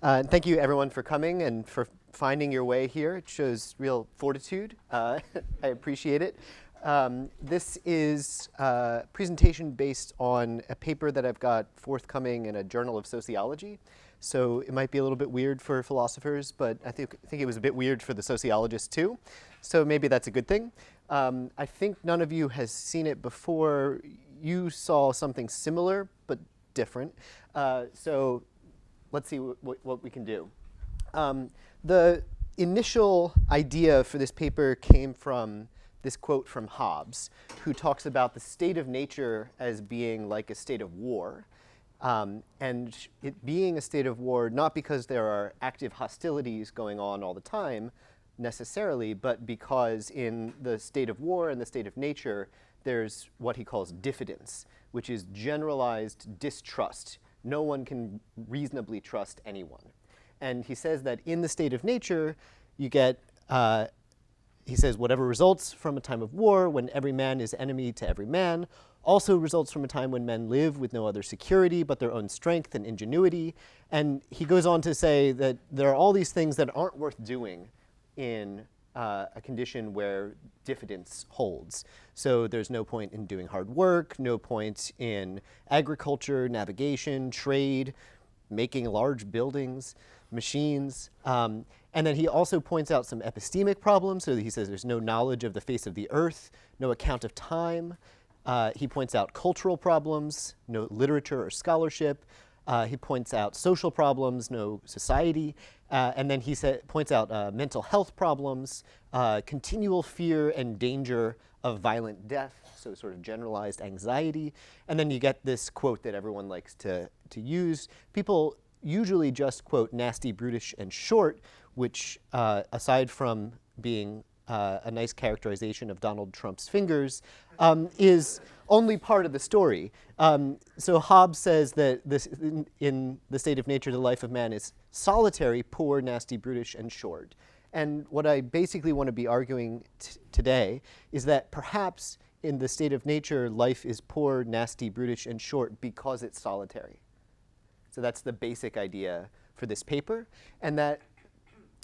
And thank you, everyone, for coming and for finding your way here. It shows real fortitude. I appreciate it. This is a presentation based on a paper that I've got forthcoming in a journal of sociology. So it might be a little bit weird for philosophers, but I think it was a bit weird for the sociologists, too. So maybe that's a good thing. I think none of you has seen it before. You saw something similar, but different. So let's see what we can do. The initial idea for this paper came from this quote from Hobbes, who talks about the state of nature as being like a state of war, and it being a state of war not because there are active hostilities going on all the time necessarily, but because in the state of war and the state of nature, there's what he calls diffidence, which is generalized distrust. No one can reasonably trust anyone. And he says that in the state of nature, you get, he says, whatever results from a time of war, when every man is enemy to every man, also results from a time when men live with no other security but their own strength and ingenuity. And he goes on to say that there are all these things that aren't worth doing in a condition where diffidence holds. So there's no point in doing hard work, no point in agriculture, navigation, trade, making large buildings, machines. And then he also points out some epistemic problems. So he says there's no knowledge of the face of the earth, no account of time. He points out cultural problems, no literature or scholarship. He points out social problems, no society. And then he points out mental health problems, continual fear and danger of violent death, so sort of generalized anxiety. And then you get this quote that everyone likes to use. People usually just quote nasty, brutish, and short, which, aside from being a nice characterization of Donald Trump's fingers, is only part of the story. So Hobbes says that this, in the state of nature, the life of man is solitary, poor, nasty, brutish, and short. And what I basically want to be arguing today is that perhaps in the state of nature, life is poor, nasty, brutish, and short because it's solitary. So that's the basic idea for this paper. And that,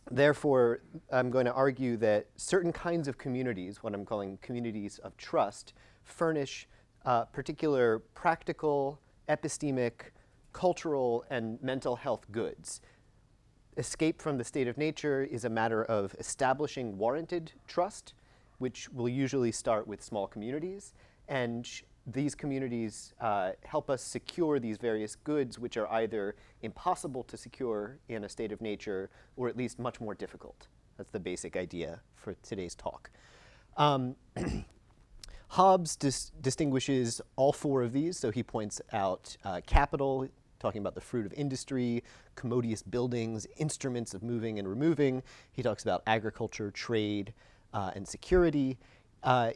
therefore, I'm going to argue that certain kinds of communities, what I'm calling communities of trust, furnish particular practical, epistemic, cultural, and mental health goods. Escape from the state of nature is a matter of establishing warranted trust, which will usually start with small communities. And these communities help us secure these various goods, which are either impossible to secure in a state of nature, or at least much more difficult. That's the basic idea for today's talk. Hobbes distinguishes all four of these. So he points out capital, talking about the fruit of industry, commodious buildings, instruments of moving and removing. He talks about agriculture, trade, and security.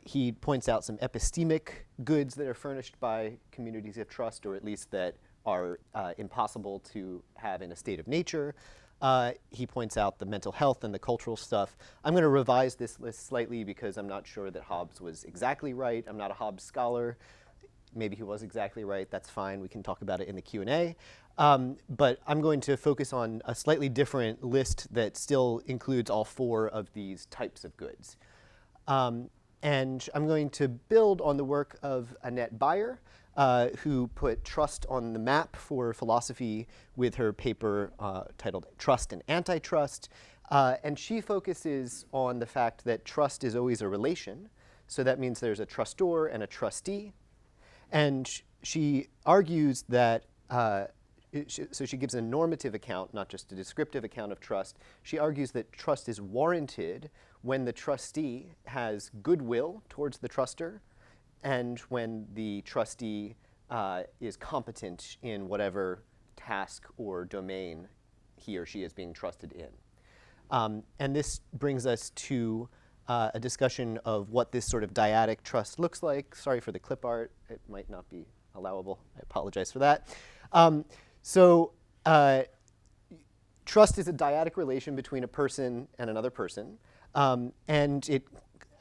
He points out some epistemic goods that are furnished by communities of trust, or at least that are impossible to have in a state of nature. He points out the mental health and the cultural stuff. I'm going to revise this list slightly because I'm not sure that Hobbes was exactly right. I'm not a Hobbes scholar. Maybe he was exactly right. That's fine. We can talk about it in the Q&A. But I'm going to focus on a slightly different list that still includes all four of these types of goods. And I'm going to build on the work of Annette Beyer, who put trust on the map for philosophy with her paper titled Trust and Antitrust. And she focuses on the fact that trust is always a relation. So that means there's a trustor and a trustee. And she argues that, so she gives a normative account, not just a descriptive account of trust. She argues that trust is warranted when the trustee has goodwill towards the truster and when the trustee is competent in whatever task or domain he or she is being trusted in. And this brings us to a discussion of what this sort of dyadic trust looks like. Sorry for the clip art. It might not be allowable. I apologize for that. Trust is a dyadic relation between a person and another person. And it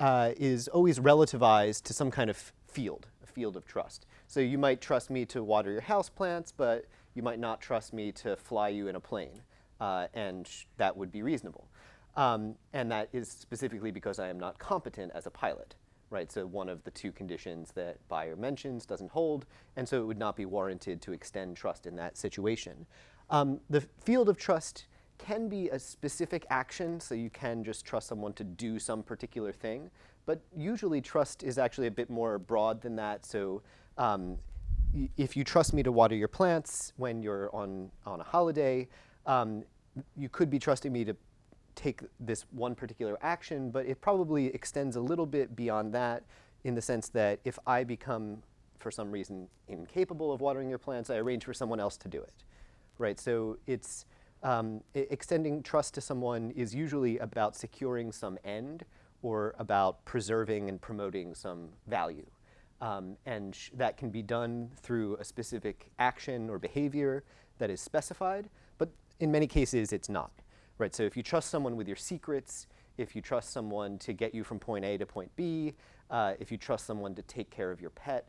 is always relativized to some kind of field, a field of trust. So you might trust me to water your houseplants, but you might not trust me to fly you in a plane. and that would be reasonable. And that is specifically because I am not competent as a pilot, right? So one of the two conditions that Bayer mentions doesn't hold, and so it would not be warranted to extend trust in that situation. The field of trust can be a specific action, so you can just trust someone to do some particular thing, but usually trust is actually a bit more broad than that. So if you trust me to water your plants when you're on a holiday, you could be trusting me to take this one particular action, but it probably extends a little bit beyond that, in the sense that if I become, for some reason, incapable of watering your plants, I arrange for someone else to do it, right? So it's extending trust to someone is usually about securing some end or about preserving and promoting some value. And that can be done through a specific action or behavior that is specified, but in many cases it's not. Right, so if you trust someone with your secrets, if you trust someone to get you from point A to point B, if you trust someone to take care of your pet,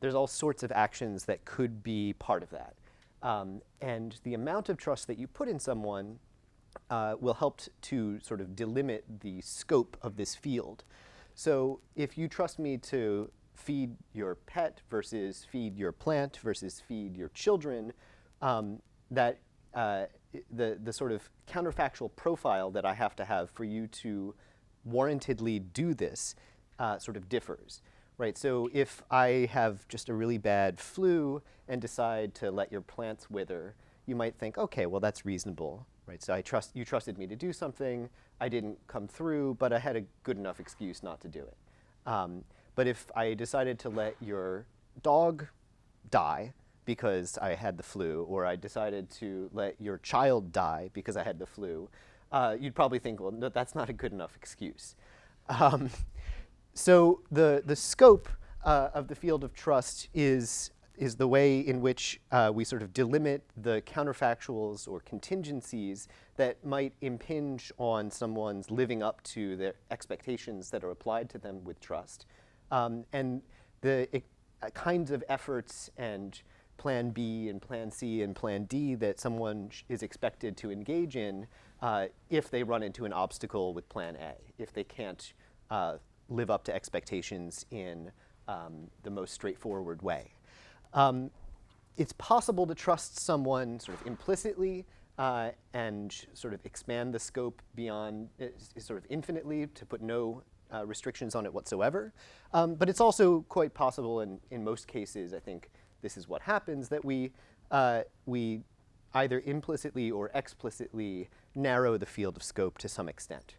there's all sorts of actions that could be part of that. And the amount of trust that you put in someone will help to sort of delimit the scope of this field. So if you trust me to feed your pet versus feed your plant versus feed your children, the sort of counterfactual profile that I have to have for you to warrantedly do this sort of differs, right? So if I have just a really bad flu and decide to let your plants wither, you might think, okay, well, that's reasonable, right? So you trusted me to do something, I didn't come through, but I had a good enough excuse not to do it. But if I decided to let your dog die because I had the flu, or I decided to let your child die because I had the flu, you'd probably think, well, no, that's not a good enough excuse. So the scope of the field of trust is the way in which we sort of delimit the counterfactuals or contingencies that might impinge on someone's living up to the expectations that are applied to them with trust. And the kinds of efforts and plan B and plan C and plan D that someone is expected to engage in if they run into an obstacle with plan A, if they can't live up to expectations in the most straightforward way. It's possible to trust someone sort of implicitly and sort of expand the scope beyond sort of infinitely, to put no restrictions on it whatsoever. But it's also quite possible, and in most cases, I think this is what happens, that we either implicitly or explicitly narrow the field of scope to some extent.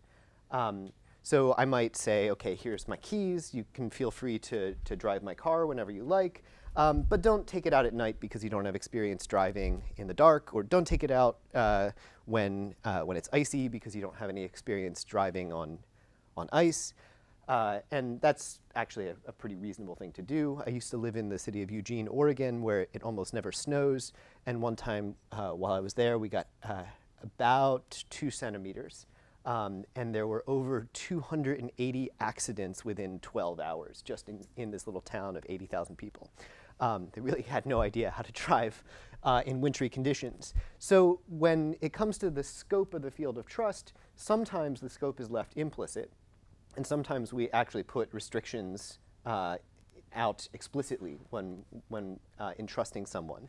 So I might say, okay, here's my keys. You can feel free to drive my car whenever you like, but don't take it out at night because you don't have experience driving in the dark, or don't take it out when it's icy because you don't have any experience driving on ice. And that's actually a pretty reasonable thing to do. I used to live in the city of Eugene, Oregon, where it almost never snows. And one time while I was there, we got about 2 centimeters. And there were over 280 accidents within 12 hours, just in this little town of 80,000 people. They really had no idea how to drive in wintry conditions. So when it comes to the scope of the field of trust, sometimes the scope is left implicit, and sometimes we actually put restrictions out explicitly when entrusting someone.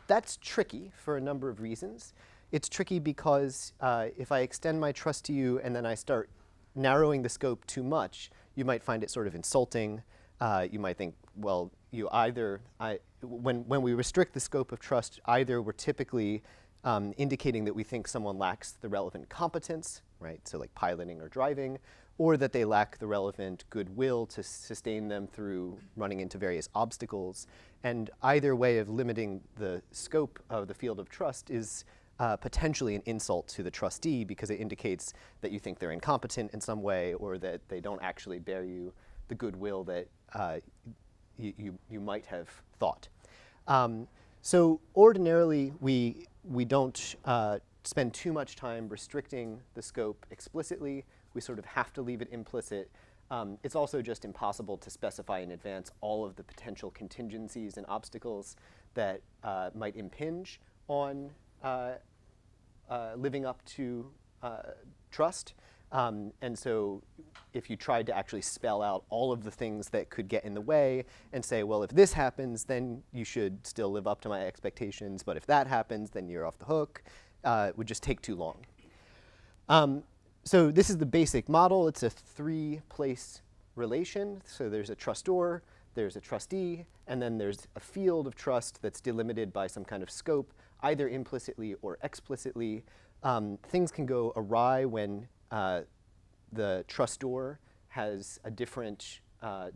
That's tricky for a number of reasons. It's tricky because if I extend my trust to you and then I start narrowing the scope too much, you might find it sort of insulting. You might think, well, when we restrict the scope of trust, either we're typically indicating that we think someone lacks the relevant competence, right? So like piloting or driving, or that they lack the relevant goodwill to sustain them through running into various obstacles. And either way of limiting the scope of the field of trust is potentially an insult to the trustee, because it indicates that you think they're incompetent in some way, or that they don't actually bear you the goodwill that you might have thought. So ordinarily, we don't spend too much time restricting the scope explicitly. We sort of have to leave it implicit. It's also just impossible to specify in advance all of the potential contingencies and obstacles that might impinge on living up to trust. And so if you tried to actually spell out all of the things that could get in the way and say, well, if this happens, then you should still live up to my expectations, but if that happens, then you're off the hook, it would just take too long. So this is the basic model. It's a three-place relation. So there's a trustor, there's a trustee, and then there's a field of trust that's delimited by some kind of scope, either implicitly or explicitly. Things can go awry when the trustor has a different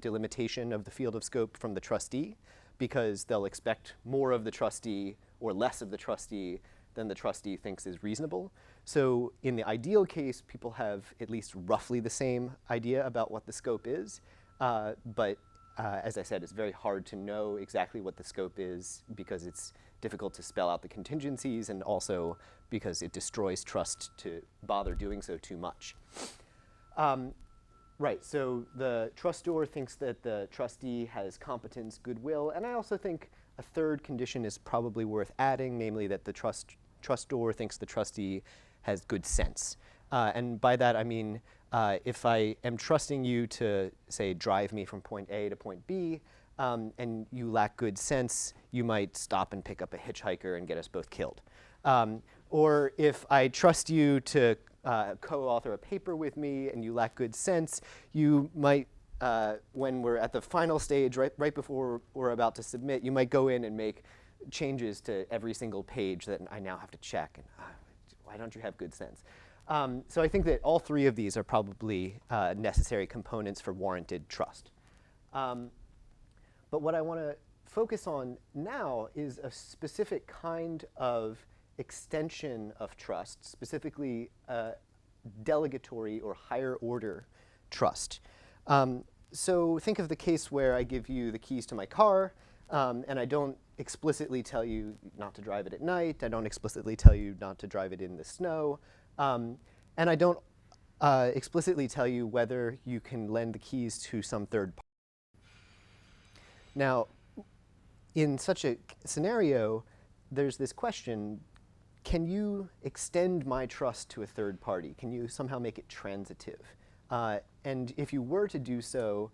delimitation of the field of scope from the trustee, because they'll expect more of the trustee or less of the trustee than the trustee thinks is reasonable. So in the ideal case, people have at least roughly the same idea about what the scope is. But as I said, it's very hard to know exactly what the scope is because it's difficult to spell out the contingencies, and also because it destroys trust to bother doing so too much. Right, so the trustor thinks that the trustee has competence, goodwill, and I also think a third condition is probably worth adding, namely that the trustor thinks the trustee has good sense. And by that I mean, if I am trusting you to, say, drive me from point A to point B, and you lack good sense, you might stop and pick up a hitchhiker and get us both killed. Or if I trust you to co-author a paper with me and you lack good sense, you might, when we're at the final stage, right before we're about to submit, you might go in and make changes to every single page that I now have to check. And why don't you have good sense? So I think that all three of these are probably necessary components for warranted trust. But what I want to focus on now is a specific kind of extension of trust, specifically delegatory or higher order trust. So think of the case where I give you the keys to my car, and I don't explicitly tell you not to drive it at night. I don't explicitly tell you not to drive it in the snow. And I don't explicitly tell you whether you can lend the keys to some third party. Now, in such a scenario, there's this question: can you extend my trust to a third party? Can you somehow make it transitive? And if you were to do so,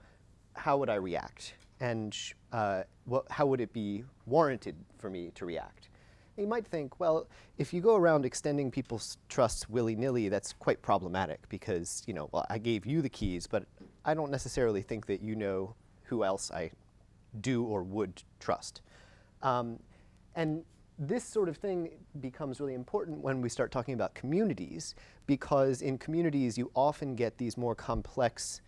how would I react? And how would it be warranted for me to react? You might think, well, if you go around extending people's trusts willy-nilly, that's quite problematic because, well, I gave you the keys, but I don't necessarily think that you know who else I do or would trust. And this sort of thing becomes really important when we start talking about communities, because in communities you often get these more complex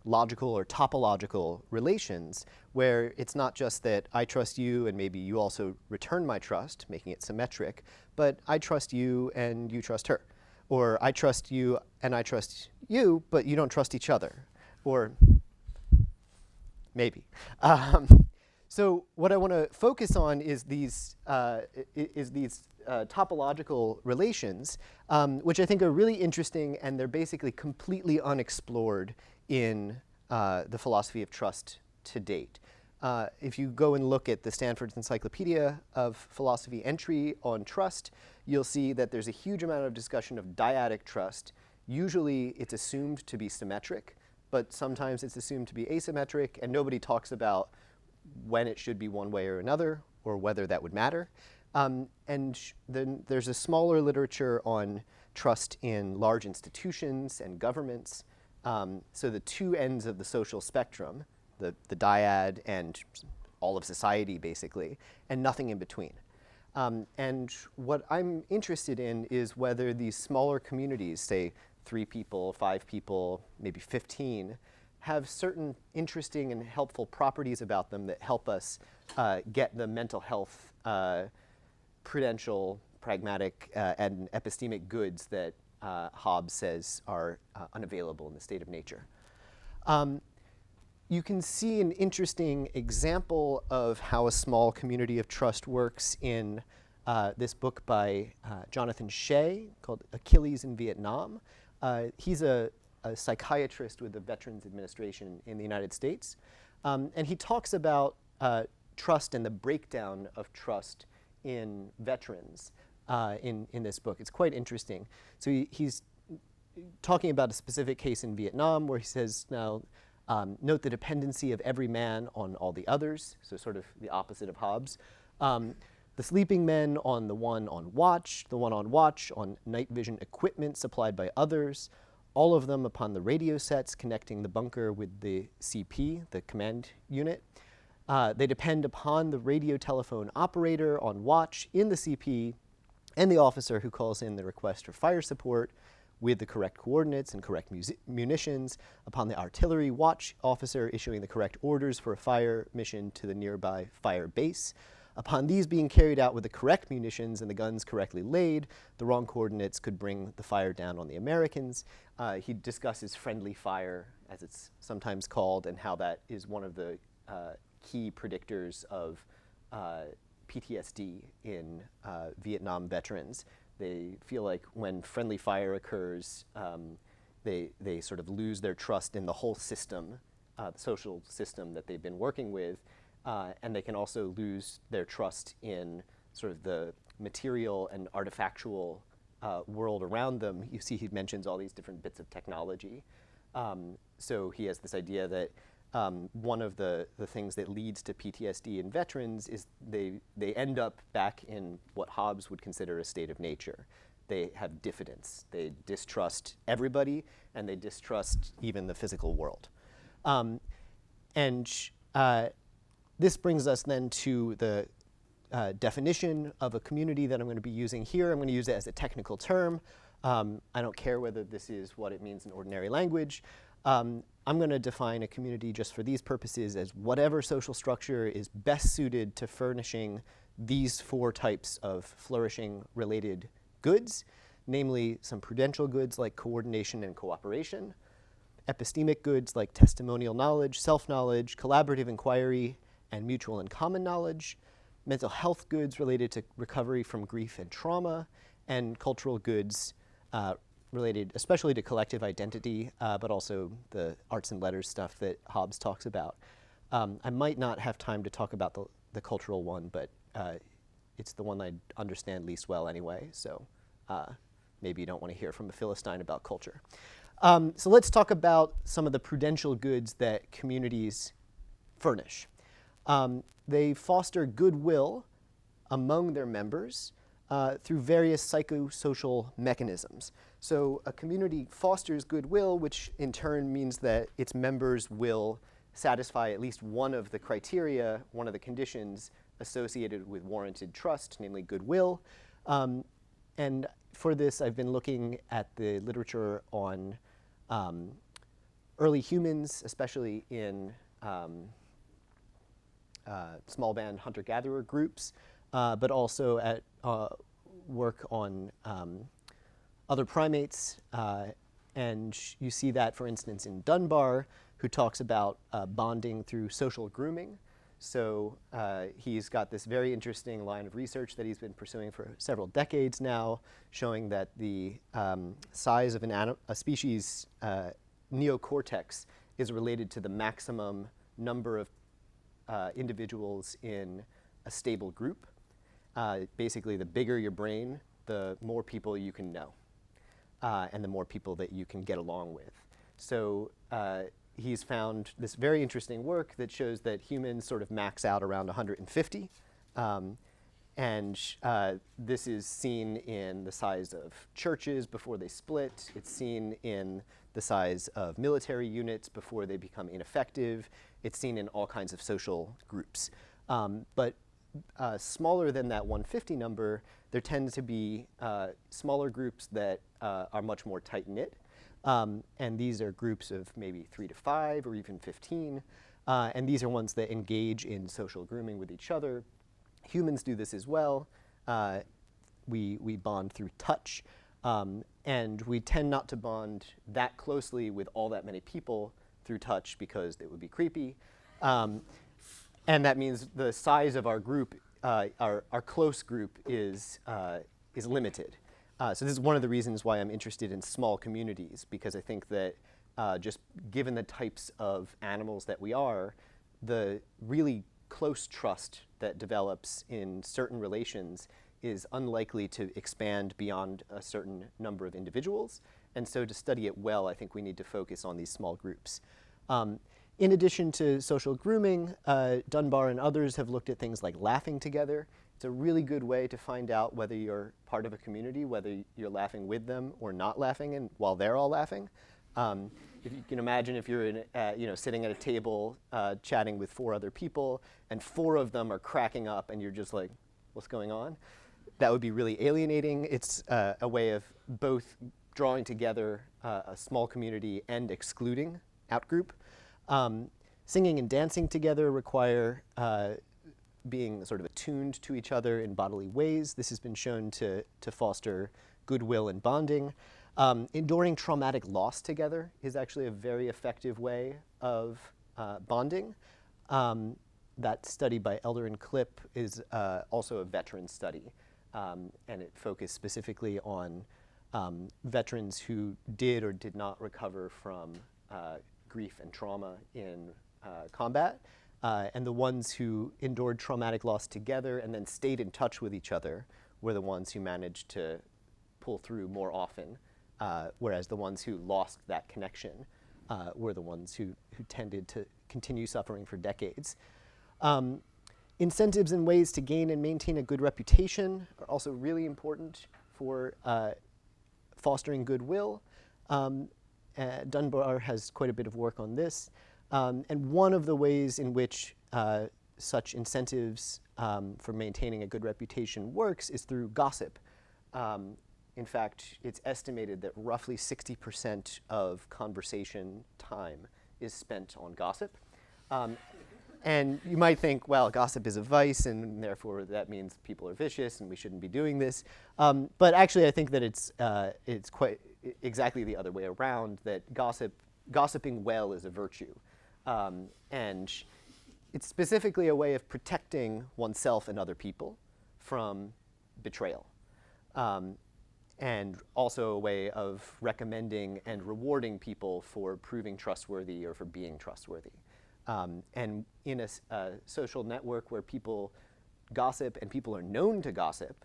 logical or topological relations where it's not just that I trust you and maybe you also return my trust, making it symmetric, but I trust you and you trust her. Or I trust you and I trust you, but you don't trust each other. Or maybe. So what I want to focus on is these topological relations, which I think are really interesting, and they're basically completely unexplored in the philosophy of trust to date. If you go and look at the Stanford Encyclopedia of Philosophy entry on trust, you'll see that there's a huge amount of discussion of dyadic trust. Usually it's assumed to be symmetric, but sometimes it's assumed to be asymmetric, and nobody talks about when it should be one way or another, or whether that would matter. And then there's a smaller literature on trust in large institutions and governments. So the two ends of the social spectrum, the dyad and all of society, basically, and nothing in between. And what I'm interested in is whether these smaller communities, say 3 people, 5 people, maybe 15, have certain interesting and helpful properties about them that help us get the mental health, prudential, pragmatic, and epistemic goods that Hobbes says are unavailable in the state of nature. You can see an interesting example of how a small community of trust works in this book by Jonathan Shea called Achilles in Vietnam. He's a psychiatrist with the Veterans Administration in the United States. And he talks about trust and the breakdown of trust in veterans in this book. It's quite interesting. So he's talking about a specific case in Vietnam where he says, now, note the dependency of every man on all the others, so sort of the opposite of Hobbes. The sleeping men on the one on watch on night vision equipment supplied by others, all of them upon the radio sets connecting the bunker with the CP, the command unit. They depend upon the radio telephone operator on watch in the CP and the officer who calls in the request for fire support with the correct coordinates and correct munitions, upon the artillery watch officer issuing the correct orders for a fire mission to the nearby fire base. Upon these being carried out with the correct munitions and the guns correctly laid, the wrong coordinates could bring the fire down on the Americans. He discusses friendly fire, as it's sometimes called, and how that is one of the key predictors of PTSD in Vietnam veterans. They feel like when friendly fire occurs, they sort of lose their trust in the whole system, the social system that they've been working with, and they can also lose their trust in sort of the material and artifactual world around them. You see he mentions all these different bits of technology. So he has this idea that one of the things that leads to PTSD in veterans is they end up back in what Hobbes would consider a state of nature. They have diffidence. They distrust everybody, and they distrust even the physical world. This brings us then to the definition of a community that I'm going to be using here. I'm going to use it as a technical term. I don't care whether this is what it means in ordinary language. I'm going to define a community just for these purposes as whatever social structure is best suited to furnishing these four types of flourishing related goods, namely some prudential goods like coordination and cooperation, epistemic goods like testimonial knowledge, self-knowledge, collaborative inquiry, and mutual and common knowledge, mental health goods related to recovery from grief and trauma, and cultural goods related especially to collective identity, but also the arts and letters stuff that Hobbes talks about. I might not have time to talk about the cultural one, but it's the one I understand least well anyway, so maybe you don't want to hear from a Philistine about culture. So let's talk about some of the prudential goods that communities furnish. They foster goodwill among their members through various psychosocial mechanisms. So a community fosters goodwill, which in turn means that its members will satisfy at least one of the criteria, one of the conditions associated with warranted trust, namely goodwill. And for this, I've been looking at the literature on early humans, especially in small band hunter-gatherer groups, but also at work on other primates. And you see that, for instance, in Dunbar, who talks about bonding through social grooming. So he's got this very interesting line of research that he's been pursuing for several decades now, showing that the size of a species' neocortex is related to the maximum number of individuals in a stable group. Basically, the bigger your brain, the more people you can know, and the more people that you can get along with. So he's found this very interesting work that shows that humans sort of max out around 150. This is seen in the size of churches before they split. It's seen in the size of military units before they become ineffective. It's seen in all kinds of social groups. But smaller than that 150 number, there tends to be smaller groups that are much more tight-knit. And these are groups of maybe 3 to 5 or even 15. And these are ones that engage in social grooming with each other. Humans do this as well. We bond through touch. And we tend not to bond that closely with all that many people through touch because it would be creepy. And that means the size of our group, our close group, is limited. So this is one of the reasons why I'm interested in small communities, because I think that just given the types of animals that we are, the really close trust that develops in certain relations is unlikely to expand beyond a certain number of individuals. And so to study it well, I think we need to focus on these small groups. In addition to social grooming, Dunbar and others have looked at things like laughing together. It's a really good way to find out whether you're part of a community, whether you're laughing with them or not laughing, and while they're all laughing. If you can imagine, if you're sitting at a table chatting with 4 other people, and 4 of them are cracking up, and you're just like, what's going on? That would be really alienating. It's a way of both drawing together a small community and excluding outgroup. Singing and dancing together require being sort of attuned to each other in bodily ways. This has been shown to foster goodwill and bonding. Enduring traumatic loss together is actually a very effective way of bonding. That study by Elder and Klipp is also a veteran study, and it focused specifically on veterans who did or did not recover from grief and trauma in combat, and the ones who endured traumatic loss together and then stayed in touch with each other were the ones who managed to pull through more often, whereas the ones who lost that connection were the ones who tended to continue suffering for decades. Incentives and ways to gain and maintain a good reputation are also really important for fostering goodwill. Dunbar has quite a bit of work on this. And one of the ways in which such incentives for maintaining a good reputation works is through gossip. In fact, it's estimated that roughly 60% of conversation time is spent on gossip. And you might think, well, gossip is a vice, and therefore that means people are vicious, and we shouldn't be doing this. But actually, I think that it's quite exactly the other way around, that gossiping well is a virtue. And it's specifically a way of protecting oneself and other people from betrayal. And also a way of recommending and rewarding people for proving trustworthy or for being trustworthy. And in a social network where people gossip and people are known to gossip,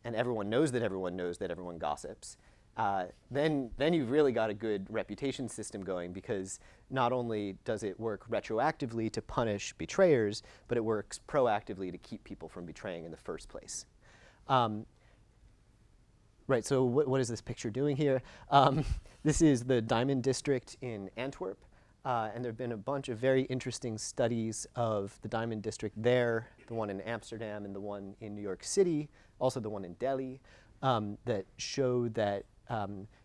and everyone knows that everyone gossips, then you've really got a good reputation system going, because not only does it work retroactively to punish betrayers, but it works proactively to keep people from betraying in the first place. Right, so what is this picture doing here? This is the Diamond District in Antwerp, and there have been a bunch of very interesting studies of the Diamond District there, the one in Amsterdam and the one in New York City, also the one in Delhi, that show that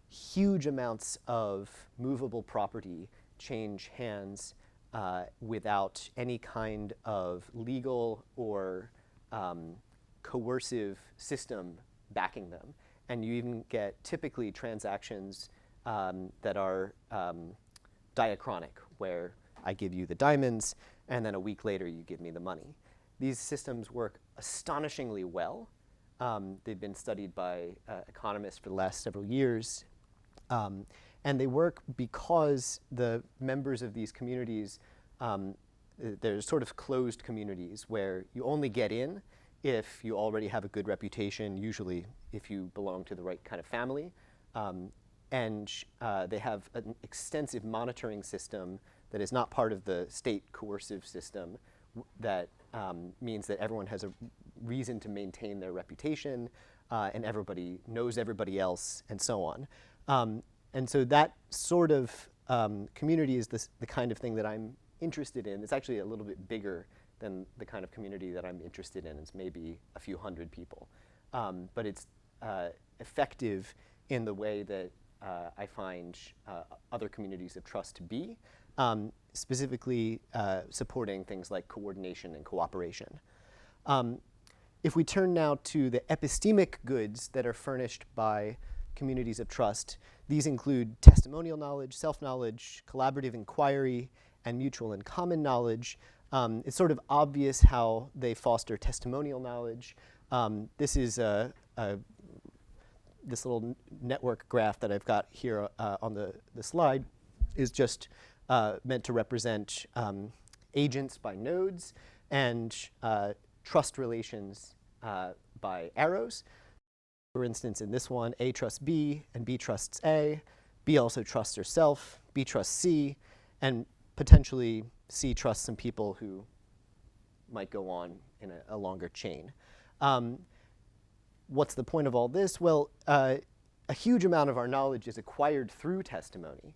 huge amounts of movable property change hands without any kind of legal or coercive system backing them. And you even get typically transactions that are diachronic, where I give you the diamonds, and then a week later you give me the money. These systems work astonishingly well. They've been studied by economists for the last several years. And they work because the members of these communities, they're sort of closed communities where you only get in if you already have a good reputation, usually if you belong to the right kind of family. And they have an extensive monitoring system that is not part of the state coercive system that means that everyone has a reason to maintain their reputation, and everybody knows everybody else, and so on. And so that sort of community is the kind of thing that I'm interested in. It's actually a little bit bigger than the kind of community that I'm interested in. It's maybe a few hundred people. But it's effective in the way that I find other communities of trust to be, specifically supporting things like coordination and cooperation. If we turn now to the epistemic goods that are furnished by communities of trust, these include testimonial knowledge, self-knowledge, collaborative inquiry, and mutual and common knowledge. It's sort of obvious how they foster testimonial knowledge. This is this little network graph that I've got here on the slide is just meant to represent agents by nodes and trust relations by arrows. For instance, in this one, A trusts B, and B trusts A. B also trusts herself, B trusts C, and potentially C trusts some people who might go on in a longer chain. What's the point of all this? Well, a huge amount of our knowledge is acquired through testimony.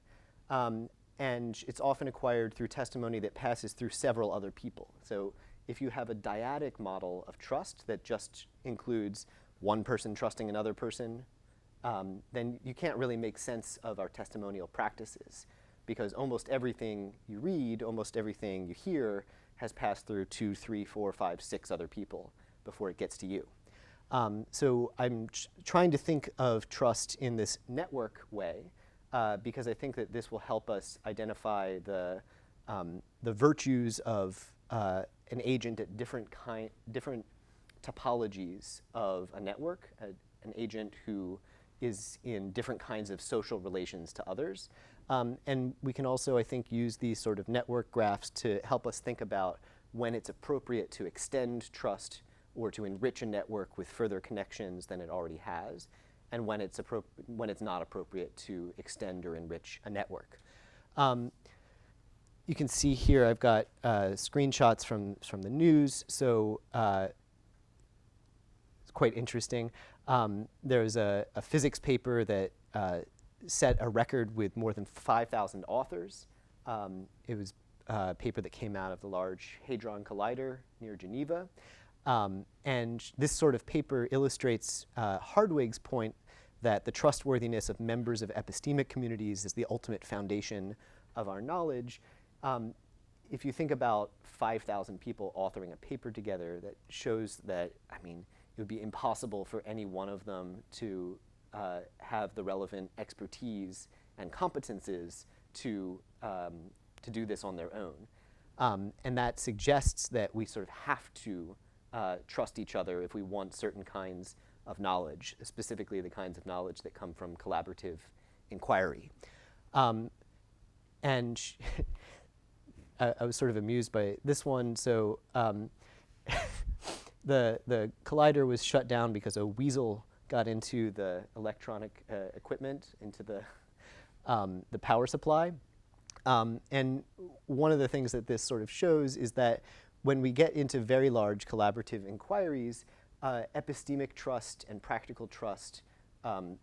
And it's often acquired through testimony that passes through several other people. So if you have a dyadic model of trust that just includes one person trusting another person, then you can't really make sense of our testimonial practices, because almost everything you read, almost everything you hear has passed through 2, 3, 4, 5, 6 other people before it gets to you. So I'm trying to think of trust in this network way, because I think that this will help us identify the virtues of an agent at different topologies of a network, an agent who is in different kinds of social relations to others. And we can also, I think, use these sort of network graphs to help us think about when it's appropriate to extend trust or to enrich a network with further connections than it already has, and when it's not appropriate to extend or enrich a network. You can see here I've got screenshots from the news, so it's quite interesting. There was a physics paper that set a record with more than 5,000 authors. It was a paper that came out of the Large Hadron Collider near Geneva. And this sort of paper illustrates Hardwig's point that the trustworthiness of members of epistemic communities is the ultimate foundation of our knowledge. If you think about 5,000 people authoring a paper together, that shows that, I mean, it would be impossible for any one of them to have the relevant expertise and competences to do this on their own. And that suggests that we sort of have to trust each other if we want certain kinds of knowledge, specifically the kinds of knowledge that come from collaborative inquiry. And I was sort of amused by this one. So the collider was shut down because a weasel got into the electronic equipment, into the power supply. And one of the things that this sort of shows is that when we get into very large collaborative inquiries, epistemic trust and practical trust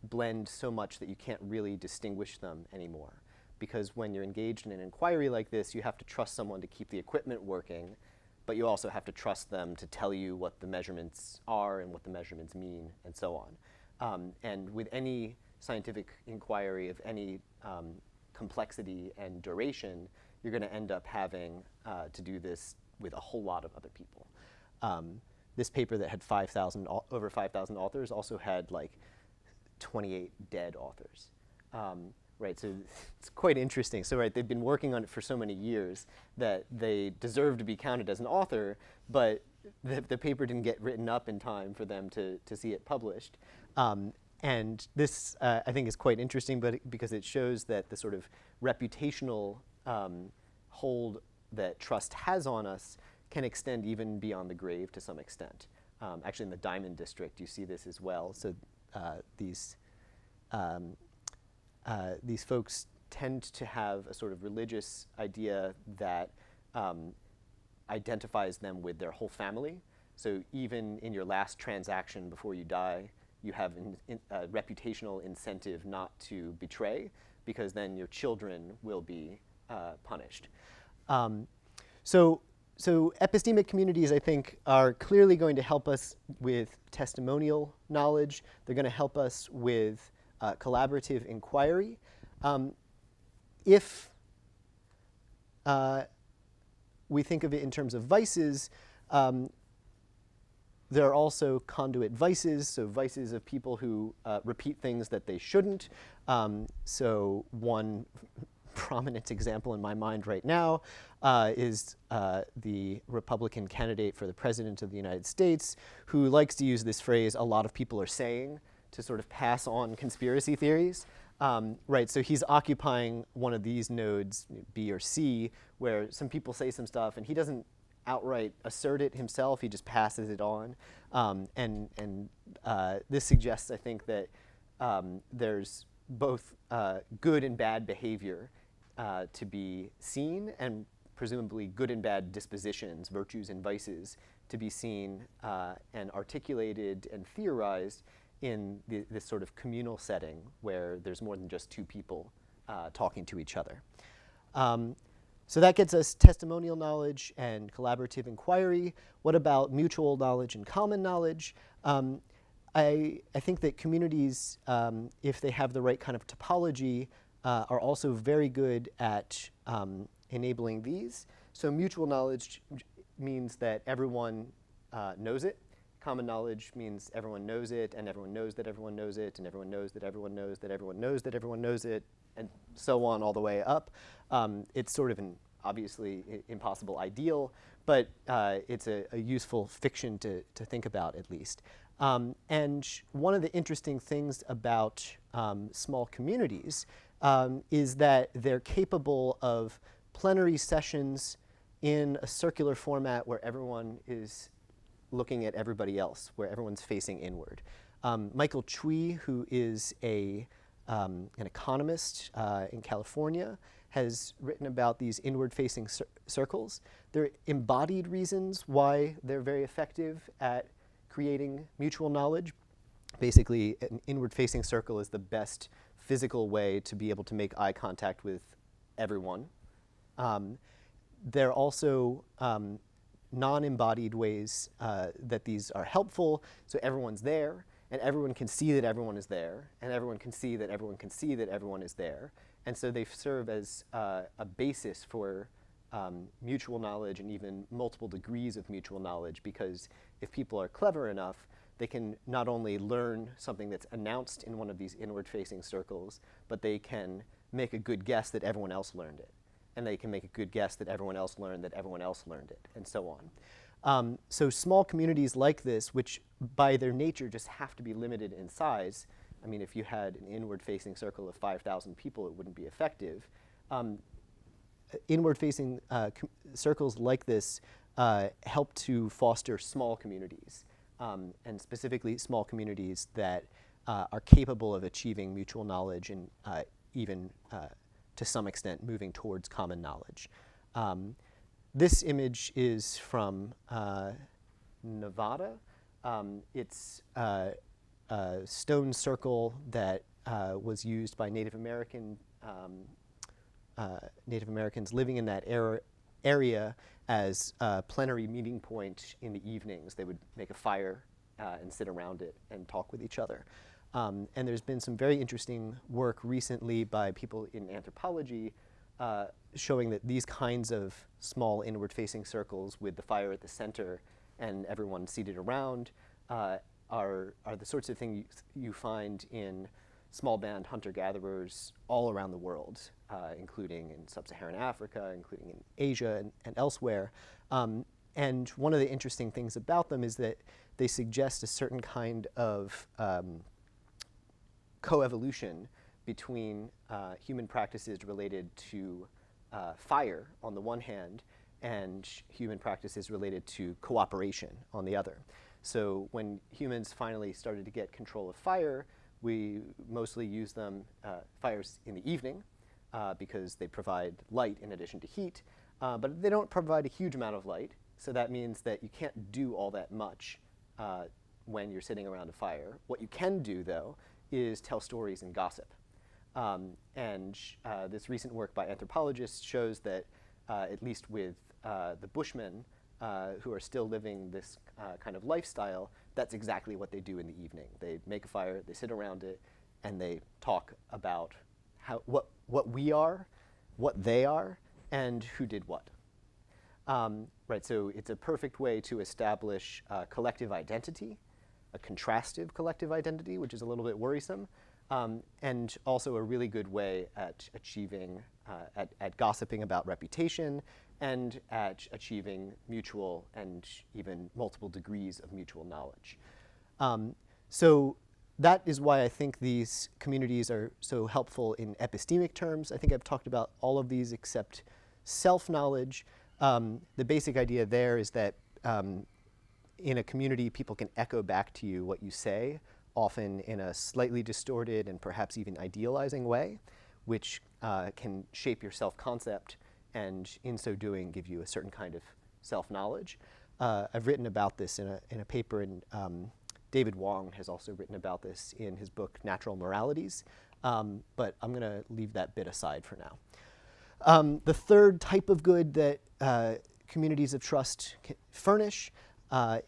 blend so much that you can't really distinguish them anymore. Because when you're engaged in an inquiry like this, you have to trust someone to keep the equipment working, but you also have to trust them to tell you what the measurements are and what the measurements mean, and so on. And with any scientific inquiry of any complexity and duration, you're going to end up having to do this with a whole lot of other people. This paper that had over 5,000 authors also had like 28 dead authors. Right, so it's quite interesting. So right, they've been working on it for so many years that they deserve to be counted as an author, but the paper didn't get written up in time for them to see it published. And this, I think, is quite interesting, because it shows that the sort of reputational hold that trust has on us can extend even beyond the grave to some extent. Actually, in the Diamond District, you see this as well. So these folks tend to have a sort of religious idea that identifies them with their whole family. So even in your last transaction before you die, you have a reputational incentive not to betray, because then your children will be punished. So epistemic communities, I think, are clearly going to help us with testimonial knowledge. They're going to help us with collaborative inquiry. If we think of it in terms of vices, there are also conduit vices, so vices of people who repeat things that they shouldn't. So one prominent example in my mind right now is the Republican candidate for the President of the United States, who likes to use this phrase, "a lot of people are saying," to sort of pass on conspiracy theories. Right, so he's occupying one of these nodes, B or C, where some people say some stuff, and he doesn't outright assert it himself. He just passes it on. This suggests, I think, that there's both good and bad behavior to be seen, and presumably good and bad dispositions, virtues and vices, to be seen and articulated and theorized in this sort of communal setting where there's more than just two people talking to each other. So that gets us testimonial knowledge and collaborative inquiry. What about mutual knowledge and common knowledge? I think that communities, if they have the right kind of topology, are also very good at enabling these. So mutual knowledge means that everyone knows it. Common knowledge means everyone knows it, and everyone knows that everyone knows it, and everyone knows that everyone knows that everyone knows that everyone knows it, and so on all the way up. It's sort of an obviously impossible ideal, but it's a useful fiction to think about, at least. And one of the interesting things about small communities is that they're capable of plenary sessions in a circular format where everyone is looking at everybody else, where everyone's facing inward. Michael Cui, who is an economist in California, has written about these inward-facing circles. There are embodied reasons why they're very effective at creating mutual knowledge. Basically, an inward-facing circle is the best physical way to be able to make eye contact with everyone. There are also non-embodied ways that these are helpful, so everyone's there, and everyone can see that everyone is there, and everyone can see that everyone can see that everyone is there. And so they serve as a basis for mutual knowledge and even multiple degrees of mutual knowledge, because if people are clever enough, they can not only learn something that's announced in one of these inward-facing circles, but they can make a good guess that everyone else learned it. And they can make a good guess that everyone else learned that everyone else learned it, and so on. So small communities like this, which by their nature just have to be limited in size. I mean, if you had an inward-facing circle of 5,000 people, it wouldn't be effective. Inward-facing circles like this help to foster small communities, and specifically small communities that are capable of achieving mutual knowledge and even to some extent moving towards common knowledge. This image is from Nevada. It's a stone circle that was used by Native Americans living in that area as a plenary meeting point in the evenings. They would make a fire and sit around it and talk with each other. And there's been some very interesting work recently by people in anthropology showing that these kinds of small inward-facing circles with the fire at the center and everyone seated around are the sorts of things you find in small band hunter-gatherers all around the world, including in sub-Saharan Africa, including in Asia and elsewhere. And one of the interesting things about them is that they suggest a certain kind of coevolution between human practices related to fire on the one hand and human practices related to cooperation on the other. So when humans finally started to get control of fire, we mostly use them, fires in the evening, because they provide light in addition to heat, but they don't provide a huge amount of light, so that means that you can't do all that much when you're sitting around a fire. What you can do, though, is tell stories and gossip. This recent work by anthropologists shows that, at least with the Bushmen, who are still living this kind of lifestyle, that's exactly what they do in the evening. They make a fire, they sit around it, and they talk about what we are, what they are, and who did what. Right, so it's a perfect way to establish collective identity, a contrastive collective identity, which is a little bit worrisome, and also a really good way at achieving, at gossiping about reputation, and at achieving mutual and even multiple degrees of mutual knowledge. So that is why I think these communities are so helpful in epistemic terms. I think I've talked about all of these except self-knowledge. The basic idea there is that in a community, people can echo back to you what you say, often in a slightly distorted and perhaps even idealizing way, which can shape your self-concept and in so doing give you a certain kind of self-knowledge. I've written about this in a paper, and David Wong has also written about this in his book Natural Moralities, but I'm going to leave that bit aside for now. The third type of good that communities of trust can furnish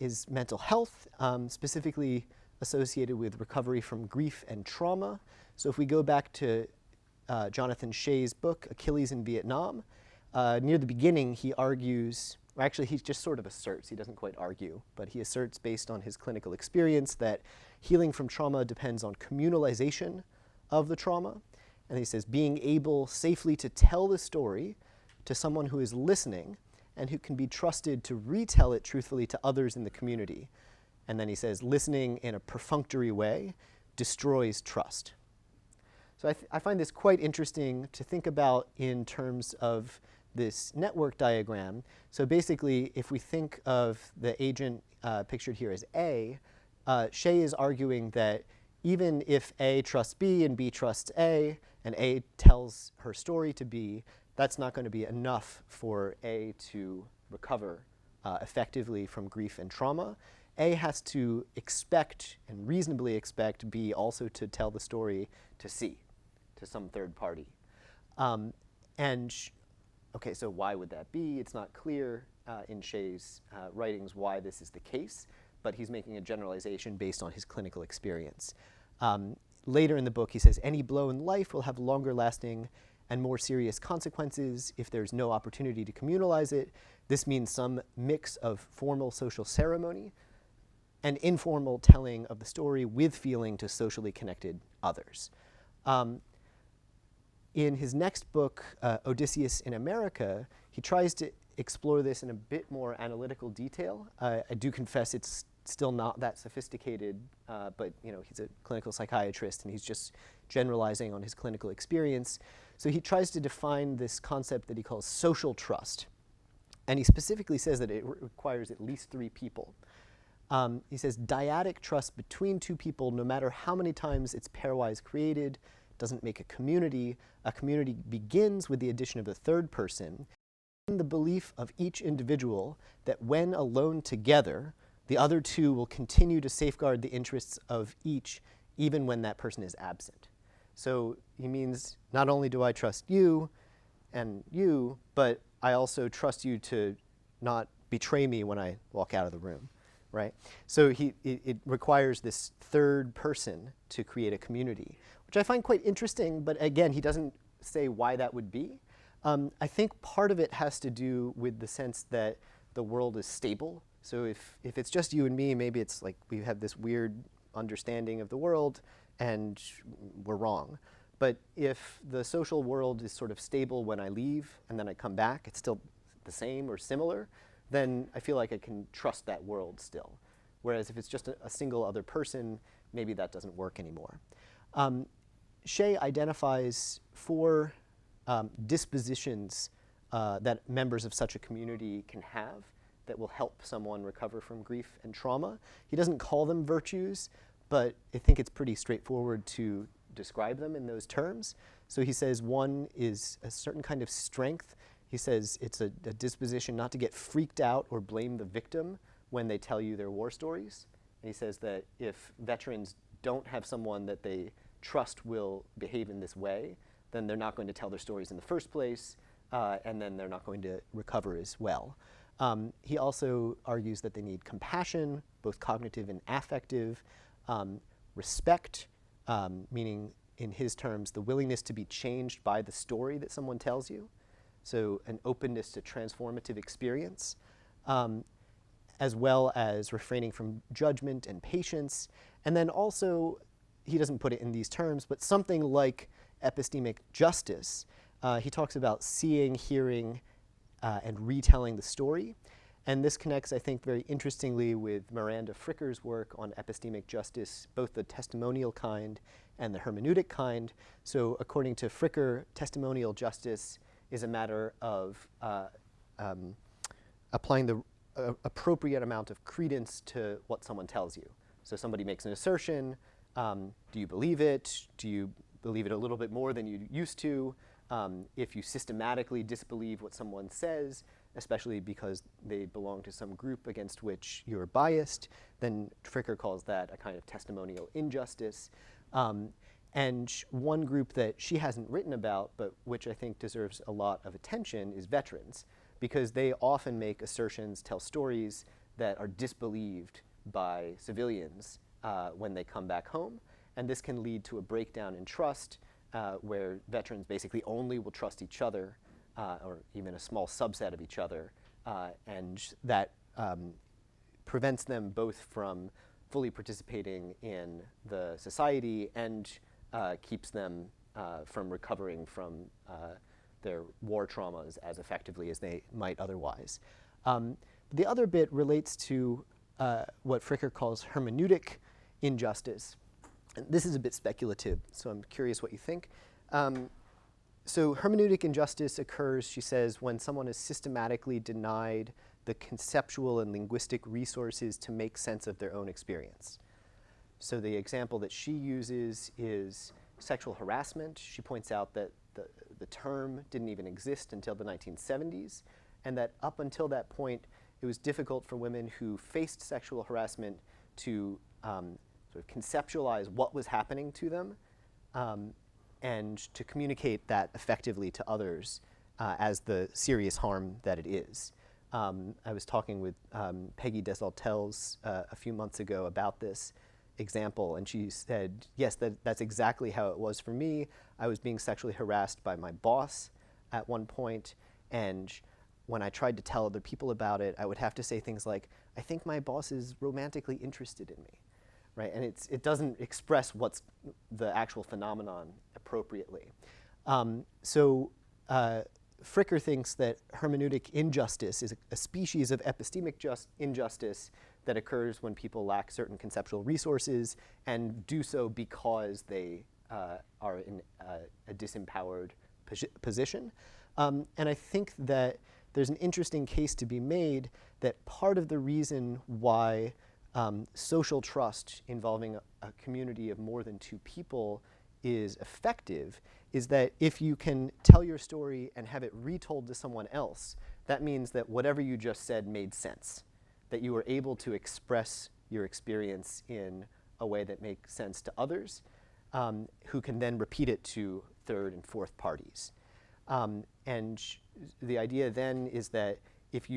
is mental health, specifically associated with recovery from grief and trauma. So if we go back to Jonathan Shea's book, Achilles in Vietnam, near the beginning he argues, or actually he just sort of asserts, he doesn't quite argue, but he asserts based on his clinical experience that healing from trauma depends on communalization of the trauma. And he says being able safely to tell the story to someone who is listening and who can be trusted to retell it truthfully to others in the community. And then he says listening in a perfunctory way destroys trust. So I find this quite interesting to think about in terms of this network diagram. So basically, if we think of the agent pictured here as A, Shea is arguing that even if A trusts B and B trusts A, and A tells her story to B, that's not going to be enough for A to recover effectively from grief and trauma. A has to expect and reasonably expect B also to tell the story to C, to some third party. Okay, so why would that be? It's not clear in Shea's writings why this is the case, but he's making a generalization based on his clinical experience. Later in the book, he says, any blow in life will have longer lasting and more serious consequences if there's no opportunity to communalize it. This means some mix of formal social ceremony and informal telling of the story with feeling to socially connected others. In his next book, Odysseus in America, he tries to explore this in a bit more analytical detail. I do confess it's still not that sophisticated, but he's a clinical psychiatrist and he's just generalizing on his clinical experience. So he tries to define this concept that he calls social trust. And he specifically says that it requires at least 3 people. He says dyadic trust between 2 people, no matter how many times it's pairwise created, doesn't make a community. A community begins with the addition of a third person, in the belief of each individual that when alone together, the other 2 will continue to safeguard the interests of each, even when that person is absent. So he means not only do I trust you and you, but I also trust you to not betray me when I walk out of the room, right? So it requires this third person to create a community, which I find quite interesting, but again, he doesn't say why that would be. I think part of it has to do with the sense that the world is stable. So if it's just you and me, maybe it's like we have this weird understanding of the world and we're wrong. But if the social world is sort of stable when I leave and then I come back, it's still the same or similar, then I feel like I can trust that world still. Whereas if it's just a single other person, maybe that doesn't work anymore. Shea identifies 4 dispositions that members of such a community can have that will help someone recover from grief and trauma. He doesn't call them virtues, but I think it's pretty straightforward to describe them in those terms. So he says one is a certain kind of strength. He says it's a disposition not to get freaked out or blame the victim when they tell you their war stories. And he says that if veterans don't have someone that they trust will behave in this way, then they're not going to tell their stories in the first place, and then they're not going to recover as well. He also argues that they need compassion, both cognitive and affective, respect, meaning in his terms, the willingness to be changed by the story that someone tells you. So an openness to transformative experience, as well as refraining from judgment and patience. And then also, he doesn't put it in these terms, but something like epistemic justice. He talks about seeing, hearing, and retelling the story. And this connects, I think, very interestingly with Miranda Fricker's work on epistemic justice, both the testimonial kind and the hermeneutic kind. So according to Fricker, testimonial justice is a matter of applying the appropriate amount of credence to what someone tells you. So somebody makes an assertion, do you believe it? Do you believe it a little bit more than you used to? If you systematically disbelieve what someone says, especially because they belong to some group against which you're biased, then Fricker calls that a kind of testimonial injustice. And one group that she hasn't written about, but which I think deserves a lot of attention, is veterans, because they often make assertions, tell stories that are disbelieved by civilians when they come back home. And this can lead to a breakdown in trust, where veterans basically only will trust each other, or even a small subset of each other, and that prevents them both from fully participating in the society and keeps them from recovering from their war traumas as effectively as they might otherwise. The other bit relates to what Fricker calls hermeneutic injustice. And this is a bit speculative, so I'm curious what you think. So hermeneutic injustice occurs, she says, when someone is systematically denied the conceptual and linguistic resources to make sense of their own experience. So the example that she uses is sexual harassment. She points out that the term didn't even exist until the 1970s, and that up until that point, it was difficult for women who faced sexual harassment to sort of conceptualize what was happening to them, and to communicate that effectively to others as the serious harm that it is. I was talking with Peggy Desaltels a few months ago about this example, and she said, yes, that's exactly how it was for me. I was being sexually harassed by my boss at one point, and when I tried to tell other people about it, I would have to say things like, I think my boss is romantically interested in me. Right, and it doesn't express what's the actual phenomenon appropriately. So Fricker thinks that hermeneutic injustice is a species of epistemic injustice that occurs when people lack certain conceptual resources and do so because they are in a disempowered position. And I think that there's an interesting case to be made that part of the reason why social trust involving a community of more than two people is effective is that if you can tell your story and have it retold to someone else, that means that whatever you just said made sense, that you were able to express your experience in a way that makes sense to others, who can then repeat it to third and fourth parties. And the idea then is that if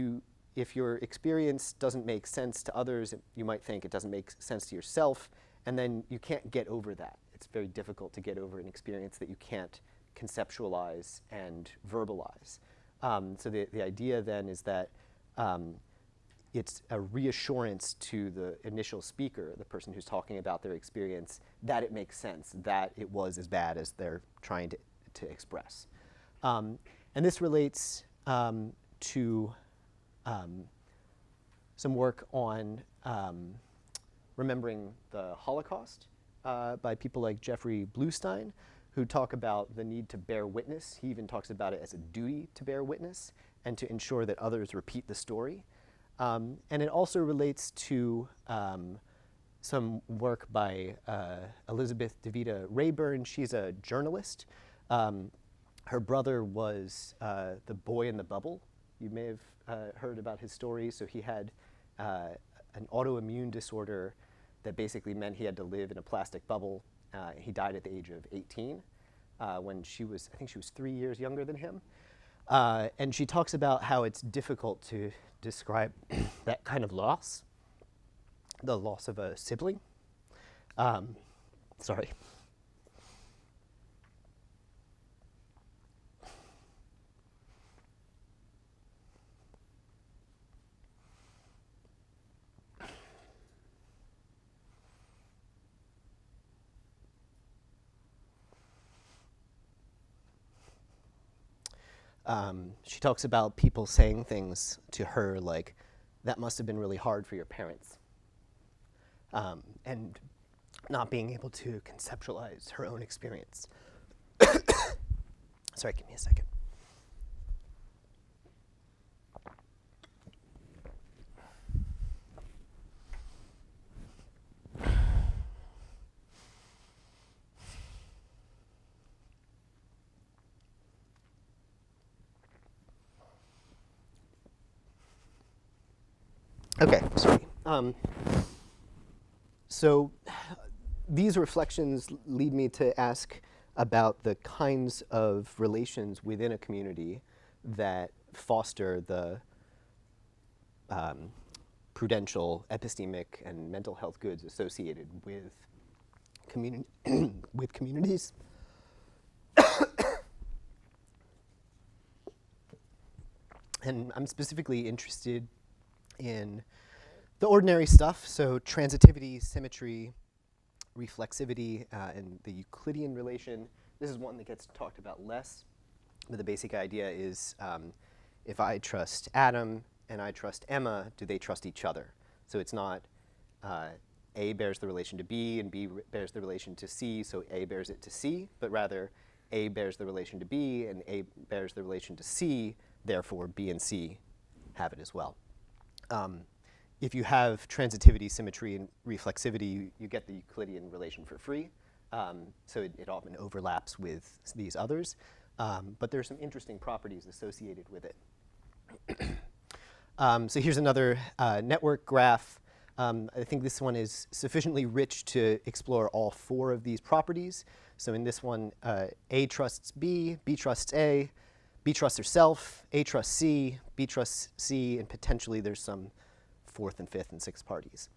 your experience doesn't make sense to others, you might think it doesn't make sense to yourself, and then you can't get over that. It's very difficult to get over an experience that you can't conceptualize and verbalize. So the idea then is that it's a reassurance to the initial speaker, the person who's talking about their experience, that it makes sense, that it was as bad as they're trying to express. And this relates to some work on remembering the Holocaust by people like Jeffrey Bluestein, who talk about the need to bear witness. He even talks about it as a duty to bear witness and to ensure that others repeat the story. And it also relates to some work by Elizabeth DeVita Rayburn. She's a journalist. Her brother was the boy in the bubble. You may have heard about his story. So he had an autoimmune disorder that basically meant he had to live in a plastic bubble. He died at the age of 18 when I think she was 3 years younger than him. And she talks about how it's difficult to describe that kind of loss, the loss of a sibling. Sorry. She talks about people saying things to her like, that must have been really hard for your parents, and not being able to conceptualize her own experience. Sorry, give me a second. Okay, sorry. So these reflections lead me to ask about the kinds of relations within a community that foster the prudential, epistemic, and mental health goods associated with with communities. And I'm specifically interested in the ordinary stuff, so transitivity, symmetry, reflexivity, and the Euclidean relation. This is one that gets talked about less, but the basic idea is if I trust Adam and I trust Emma, do they trust each other? So it's not A bears the relation to B and B bears the relation to C, so A bears it to C, but rather A bears the relation to B and A bears the relation to C, therefore B and C have it as well. If you have transitivity, symmetry, and reflexivity, you get the Euclidean relation for free. So it often overlaps with these others. But there are some interesting properties associated with it. So here's another network graph. I think this one is sufficiently rich to explore all four of these properties. So in this one, A trusts B, B trusts A, B trusts herself, A trusts C, B trusts C, and potentially there's some fourth and fifth and sixth parties.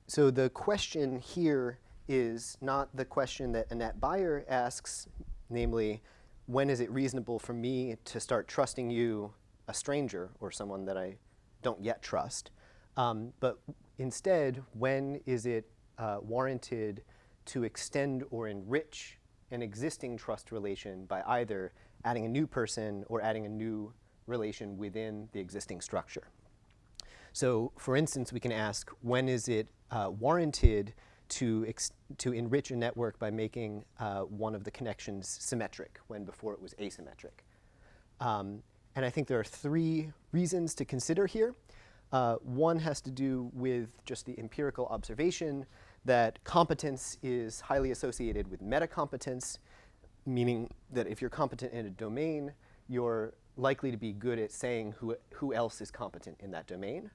So the question here is not the question that Annette Beyer asks, namely, when is it reasonable for me to start trusting you, a stranger, or someone that I don't yet trust? But instead, when is it warranted to extend or enrich an existing trust relation by either adding a new person or adding a new relation within the existing structure? So for instance, we can ask, when is it warranted to enrich a network by making one of the connections symmetric when before it was asymmetric? And I think there are three reasons to consider here. One has to do with just the empirical observation that competence is highly associated with metacompetence, meaning that if you're competent in a domain, you're likely to be good at saying who else is competent in that domain.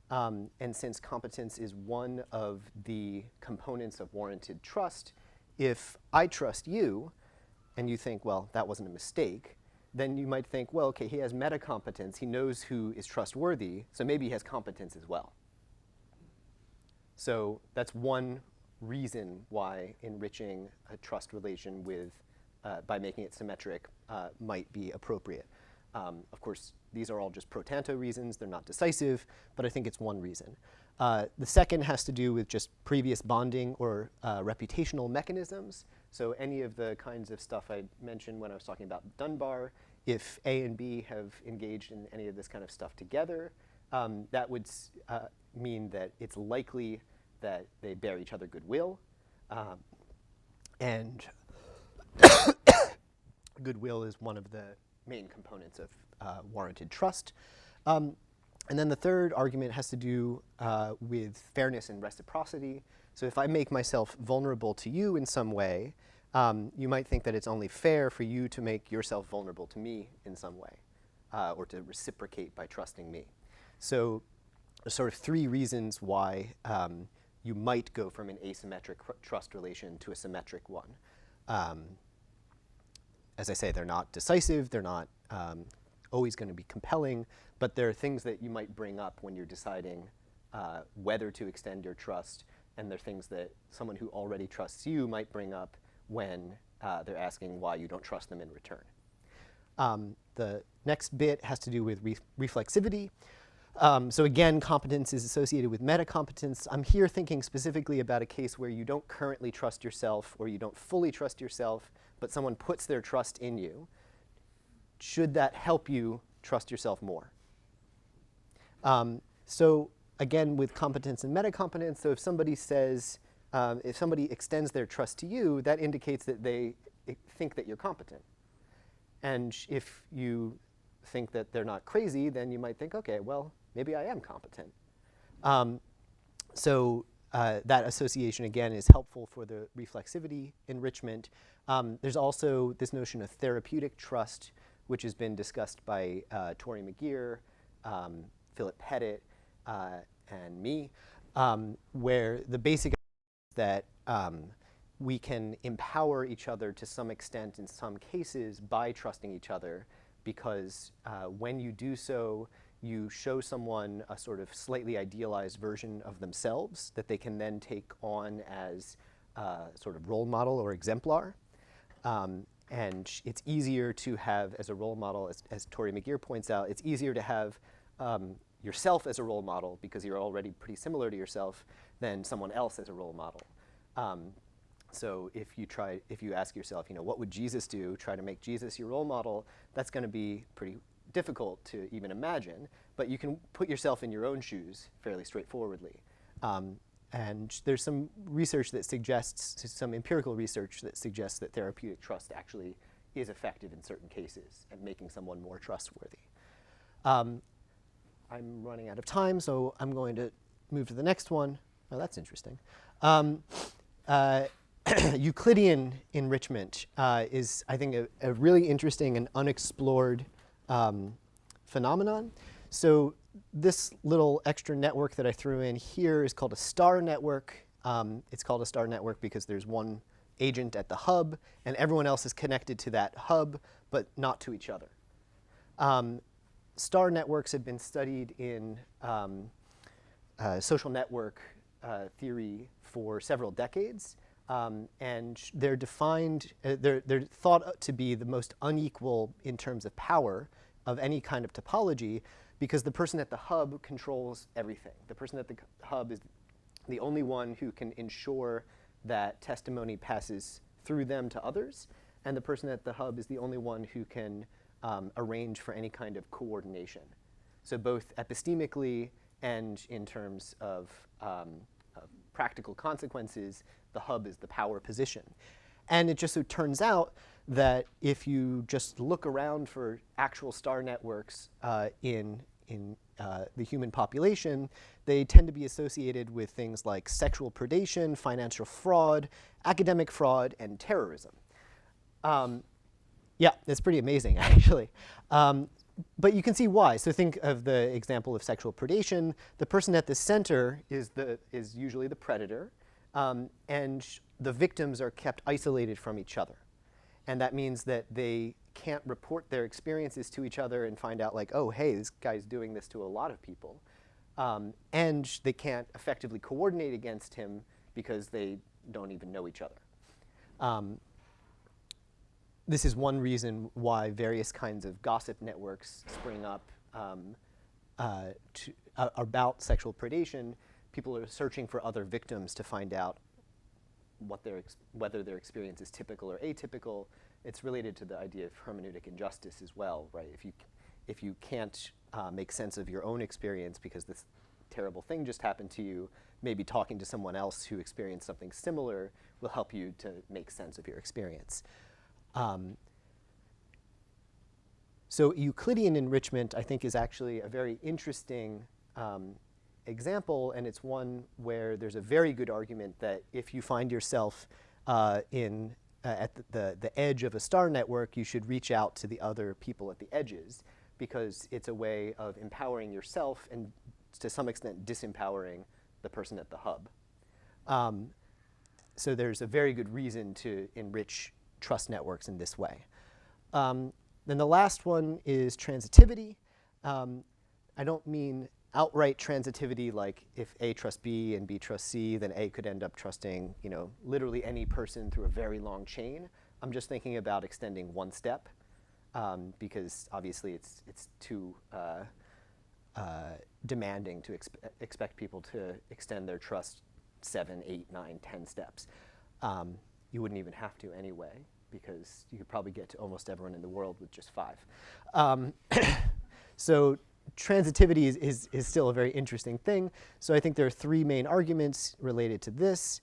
And since competence is one of the components of warranted trust, if I trust you, and you think, well, that wasn't a mistake, then you might think, well, okay, he has metacompetence, he knows who is trustworthy, so maybe he has competence as well. So that's one reason why enriching a trust relation with, by making it symmetric might be appropriate. Of course, these are all just pro tanto reasons. They're not decisive, but I think it's one reason. The second has to do with just previous bonding or reputational mechanisms. So any of the kinds of stuff I mentioned when I was talking about Dunbar, if A and B have engaged in any of this kind of stuff together, that would mean that it's likely that they bear each other goodwill. And goodwill is one of the main components of warranted trust. And then the third argument has to do with fairness and reciprocity. So if I make myself vulnerable to you in some way, you might think that it's only fair for you to make yourself vulnerable to me in some way, or to reciprocate by trusting me. So there's sort of three reasons why you might go from an asymmetric trust relation to a symmetric one. As I say, they're not decisive, they're not always going to be compelling, but there are things that you might bring up when you're deciding whether to extend your trust, and they're things that someone who already trusts you might bring up when they're asking why you don't trust them in return. The next bit has to do with reflexivity. So again, competence is associated with metacompetence. I'm here thinking specifically about a case where you don't currently trust yourself or you don't fully trust yourself, but someone puts their trust in you. Should that help you trust yourself more? So again, with competence and metacompetence, so if somebody says, if somebody extends their trust to you, that indicates that they think that you're competent. And if you think that they're not crazy, then you might think, okay, well, maybe I am competent. So that association, again, is helpful for the reflexivity enrichment. There's also this notion of therapeutic trust, which has been discussed by Tori McGeer, Philip Pettit, and me, where the basic idea is that we can empower each other to some extent in some cases by trusting each other, because when you do so, you show someone a sort of slightly idealized version of themselves that they can then take on as sort of role model or exemplar. And it's easier to have as a role model, as Tori McGeer points out, it's easier to have yourself as a role model because you're already pretty similar to yourself than someone else as a role model. So if you ask yourself, what would Jesus do? Try to make Jesus your role model. That's going to be pretty difficult to even imagine, but you can put yourself in your own shoes fairly straightforwardly. And there's some research that suggests, some empirical research that suggests that therapeutic trust actually is effective in certain cases at making someone more trustworthy. I'm running out of time, so I'm going to move to the next one. Oh, that's interesting. Euclidean enrichment is, I think, a really interesting and unexplored phenomenon. So this little extra network that I threw in here is called a star network. It's called a star network because there's one agent at the hub, and everyone else is connected to that hub, but not to each other. Star networks have been studied in social network theory for several decades. And they're defined, they're thought to be the most unequal in terms of power of any kind of topology, because the person at the hub controls everything. The person at the hub is the only one who can ensure that testimony passes through them to others, and the person at the hub is the only one who can arrange for any kind of coordination. So both epistemically and in terms of practical consequences, the hub is the power position. And it just so turns out that if you just look around for actual star networks in the human population, they tend to be associated with things like sexual predation, financial fraud, academic fraud, and terrorism. Yeah, it's pretty amazing, actually. But you can see why. So think of the example of sexual predation. The person at the center is usually the predator, and the victims are kept isolated from each other. And that means that they can't report their experiences to each other and find out, like, oh, hey, this guy's doing this to a lot of people. And they can't effectively coordinate against him because they don't even know each other. This is one reason why various kinds of gossip networks spring up about sexual predation. People are searching for other victims to find out whether their experience is typical or atypical. It's related to the idea of hermeneutic injustice as well, right? If you can't make sense of your own experience because this terrible thing just happened to you, maybe talking to someone else who experienced something similar will help you to make sense of your experience. So Euclidean enrichment, I think, is actually a very interesting example, and it's one where there's a very good argument that if you find yourself at the edge of a star network, you should reach out to the other people at the edges, because it's a way of empowering yourself and, to some extent, disempowering the person at the hub. So there's a very good reason to enrich trust networks in this way. Then the last one is transitivity. I don't mean outright transitivity, like if A trusts B and B trusts C, then A could end up trusting, literally any person through a very long chain. I'm just thinking about extending one step, because obviously it's too demanding to expect people to extend their trust 7, 8, 9, 10 steps. You wouldn't even have to anyway, because you could probably get to almost everyone in the world with just 5. So transitivity is still a very interesting thing. So I think there are 3 main arguments related to this.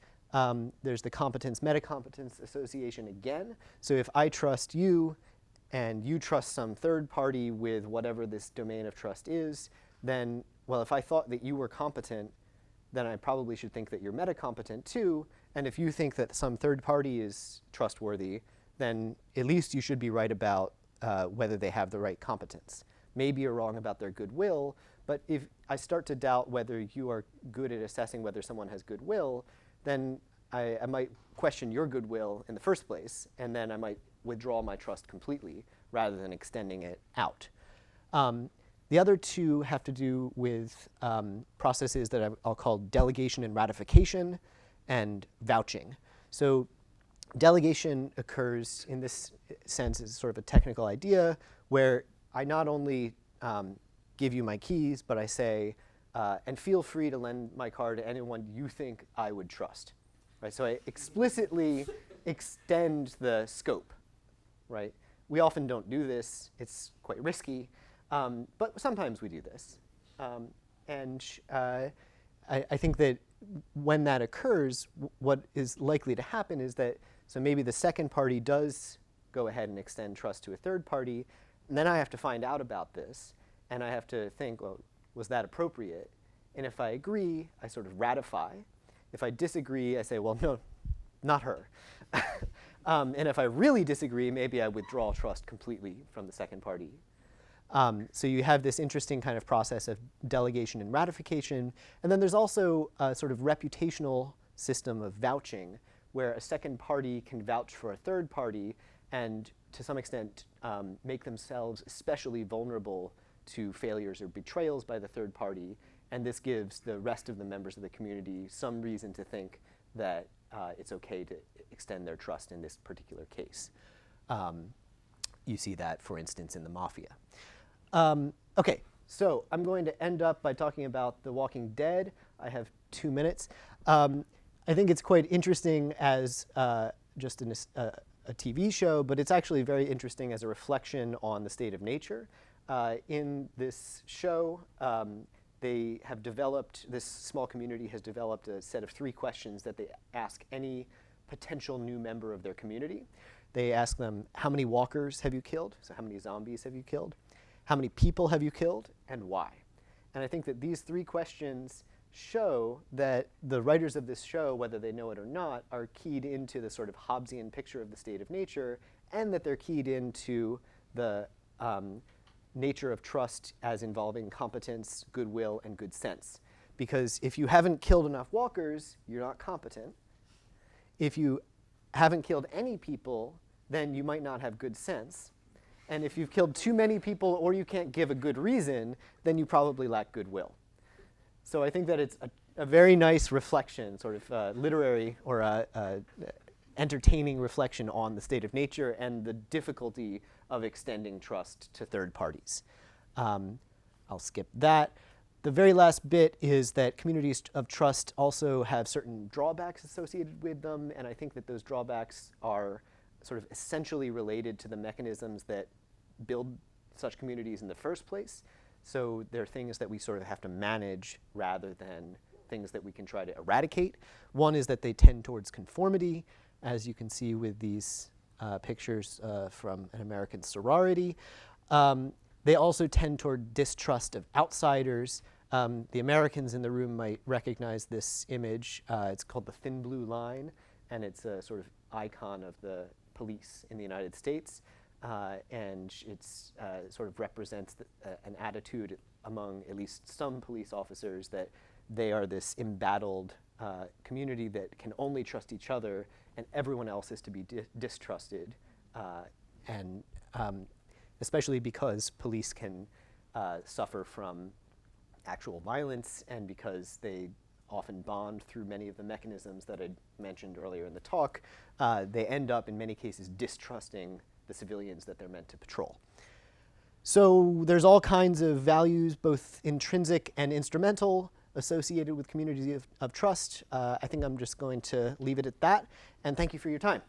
There's the competence-metacompetence association again. So if I trust you and you trust some third party with whatever this domain of trust is, then, well, if I thought that you were competent, then I probably should think that you're metacompetent too. And if you think that some third party is trustworthy, then at least you should be right about whether they have the right competence. Maybe you're wrong about their goodwill, But if I start to doubt whether you are good at assessing whether someone has goodwill, then I might question your goodwill in the first place, and then I might withdraw my trust completely rather than extending it out. The other two have to do with processes that I'll call delegation and ratification and vouching. So delegation occurs in this sense as sort of a technical idea where I not only give you my keys, but I say, and feel free to lend my car to anyone you think I would trust. Right? So I explicitly extend the scope. Right? We often don't do this. It's quite risky. But sometimes we do this. I think that when that occurs, what is likely to happen is that, so maybe the second party does go ahead and extend trust to a third party, and then I have to find out about this, and I have to think, well, was that appropriate? And if I agree, I sort of ratify. If I disagree, I say, well, no, not her. And if I really disagree, maybe I withdraw trust completely from the second party. So you have this interesting kind of process of delegation and ratification. And then there's also a sort of reputational system of vouching, where a second party can vouch for a third party and, to some extent, make themselves especially vulnerable to failures or betrayals by the third party. And this gives the rest of the members of the community some reason to think that it's OK to extend their trust in this particular case. You see that, for instance, in the mafia. OK, so I'm going to end up by talking about The Walking Dead. I have 2 minutes. I think it's quite interesting as just a TV show, but it's actually very interesting as a reflection on the state of nature. In this show, they have developed, this small community has developed a set of 3 questions that they ask any potential new member of their community. They ask them, how many walkers have you killed? So how many zombies have you killed? How many people have you killed, and why? And I think that these 3 questions show that the writers of this show, whether they know it or not, are keyed into the sort of Hobbesian picture of the state of nature, and that they're keyed into the nature of trust as involving competence, goodwill, and good sense. Because if you haven't killed enough walkers, you're not competent. If you haven't killed any people, then you might not have good sense. And if you've killed too many people or you can't give a good reason, then you probably lack goodwill. So I think that it's a very nice reflection, sort of literary or entertaining reflection on the state of nature and the difficulty of extending trust to third parties. I'll skip that. The very last bit is that communities of trust also have certain drawbacks associated with them, and I think that those drawbacks are sort of essentially related to the mechanisms that build such communities in the first place. So they're things that we sort of have to manage rather than things that we can try to eradicate. One is that they tend towards conformity, as you can see with these pictures from an American sorority. They also tend toward distrust of outsiders. The Americans in the room might recognize this image. It's called the thin blue line, and it's a sort of icon of the police in the United States. And it's sort of represents an attitude among at least some police officers that they are this embattled community that can only trust each other, and everyone else is to be distrusted. And especially because police can suffer from actual violence, and because they often bond through many of the mechanisms that I mentioned earlier in the talk, they end up in many cases distrusting the civilians that they're meant to patrol. So there's all kinds of values, both intrinsic and instrumental, associated with communities of trust. I think I'm just going to leave it at that, and thank you for your time.